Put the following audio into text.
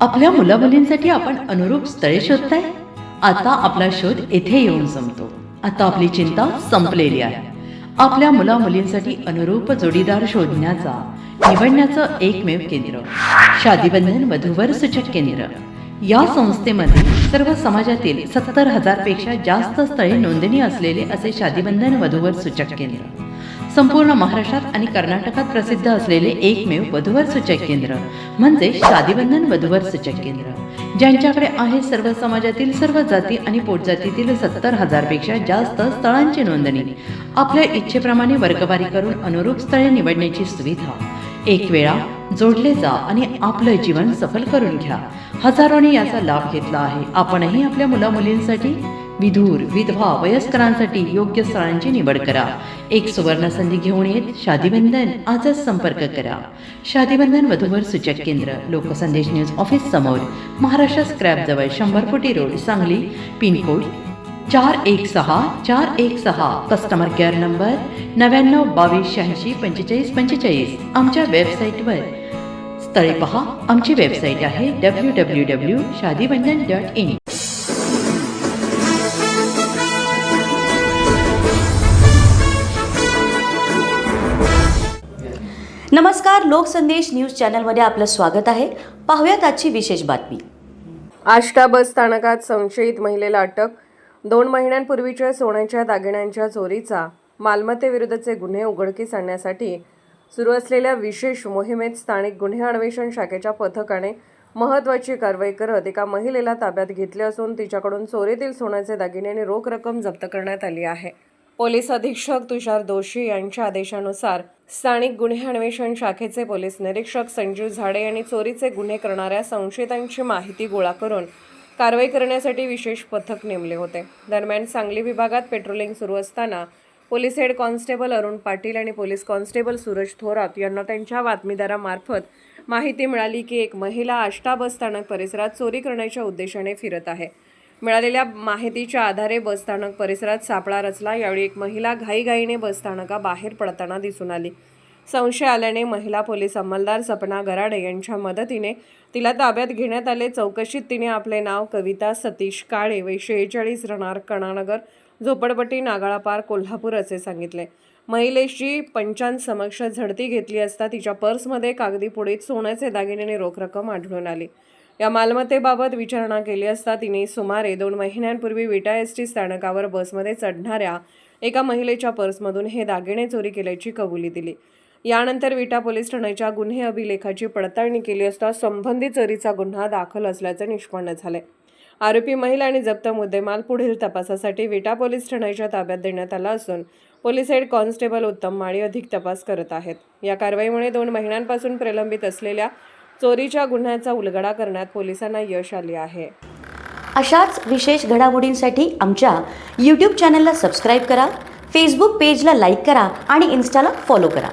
आपल्या मुलामुलींसाठी आपण अनुरूप स्थळे शोधताय? आता आपला शोध येथे येऊन संपतो. आता आपली चिंता संपलेली आहे. आपल्या मुलामुलींसाठी अनुरूप जोडीदार शोधण्याचा निवडण्याचं एकमेव केंद्र शादीबंधन वधूवर सूचक केंद्र. या संस्थेमध्ये सर्व समाजातील 70,000 पेक्षा जास्त स्थळे नोंदणी असलेले असे शादीबंधन वधूवर सूचक केंद्र. संपूर्ण महाराष्ट्रात आणि कर्नाटकात प्रसिद्ध असलेले एकमेव वधूवर सूचक केंद्र म्हणजे शादीबंधन वधूवर सूचक केंद्र, ज्यांच्याकडे आहे सर्व समाजातील सर्व जाती आणि पोटजातीतील 70,000 पेक्षा जास्त स्थळांची नोंदणी. आपल्या इच्छेप्रमाणे वर्गवारी करून अनुरूप स्थळे निवडण्याची सुविधा. एक वेळा जोडले जा आणि आपलं जीवन सफल करून घ्या. हजारोंनी याचा लाभ घेतला आहे. आपणही आपल्या मुलामुलींसाठी, विधूर, विधवा, वयस्करांसाठी योग्य स्थळांची निवड करा. एक सुवर्ण संधी घेऊन येत शादीबंधन. आजच संपर्क करा. शादीबंधन वधूवर सूचक केंद्र, लोकसंदेश न्यूज ऑफिस समोर, महाराष्ट्र स्क्रॅप जवळ, 100 फुटी road, Sangli. Pincode 416416. Customer care number 9922864545. आमच्या वेबसाईटवर स्थळे पहा. आमची वेबसाईट आहे www.shadibandhan.in. नमस्कार, लोकसंदेश न्यूज चॅनलमध्ये आपलं स्वागत आहे. पाहूयात आजची विशेष बातमी. आष्टा बस स्थानकात संशयित महिलेला अटक. 2 महिन्यांपूर्वीच्या सोन्याच्या दागिन्यांच्या चोरीचा मालमत्तेविरुद्धचे गुन्हे उघडकीस आणण्यासाठी सुरू असलेल्या विशेष मोहिमेत स्थानिक गुन्हे अन्वेषण शाखेच्या पथकाने महत्त्वाची कारवाई करत एका महिलेला ताब्यात घेतले असून तिच्याकडून चोरीतील सोन्याचे दागिने आणि रोख रक्कम जप्त करण्यात आली आहे. पोलीस अधीक्षक तुषार दोशी यांच्या आदेशानुसार स्थानिक गुन्हे अन्वेषण शाखेचे पोलीस निरीक्षक संजीव झाडे यांनी चोरीचे गुन्हे करणाऱ्या संशयितांची माहिती गोळा करून कारवाई करण्यासाठी विशेष पथक नेमले होते. दरम्यान सांगली विभागात पेट्रोलिंग सुरू असताना police head constable Arun Patil आणि पोलीस कॉन्स्टेबल सूरज थोरात यांना त्यांच्या बातमीदारामार्फत माहिती मिळाली की एक महिला आष्टा बस स्थानक परिसरात चोरी करण्याच्या उद्देशाने फिरत आहे. मिळालेल्या माहितीच्या आधारे बसस्थानक परिसरात सापळा रचला. यावेळी एक महिला घाईघाईने बसस्थानकाबाहेर पडताना दिसून आली. संशय आल्याने महिला पोलीस अंमलदार सपना गराडे यांच्या मदतीने तिला ताब्यात घेण्यात आले. चौकशीत तिने आपले नाव कविता सतीश काळे, वय 46, राहणार कणानगर, झोपडपट्टी, नागाळापार, कोल्हापूर असे सांगितले. महिलेची पंचांसमक्ष झडती घेतली असता तिच्या पर्समध्ये कागदी पुडीत सोन्याचे दागिने आणि रोख रक्कम आढळून आली. या मालमत्तेबाबत विचारणा केली असता तिने सुमारे 2 महिन्यांपूर्वी विटा एसटी स्थानकावर बसमध्ये चढणाऱ्या एका महिलेच्या पर्समधून हे दागिने चोरी केल्याची कबुली दिली. यानंतर विटा पोलीस ठाण्याच्या गुन्हे अभिलेखाची पडताळणी केली असता संबंधित चोरीचा गुन्हा दाखल असल्याचे निष्पन्न झाले. आरोपी महिला आणि जप्त मुद्देमाल पुढील तपासासाठी विटा पोलीस ठाण्याच्या ताब्यात देण्यात आला असून पोलीस हेड कॉन्स्टेबल उत्तम माळी अधिक तपास करत आहेत. या कारवाईमुळे 2 महिन्यांपासून प्रलंबित असलेल्या चोरीच्या गुन्ह्याचा उलगडा करण्यात पोलिसांना यश आले आहे. अशाच विशेष घडामोडींसाठी आमच्या यूट्यूब चॅनलला सबस्क्राईब करा, फेसबुक पेजला लाईक करा आणि इन्स्टाला फॉलो करा.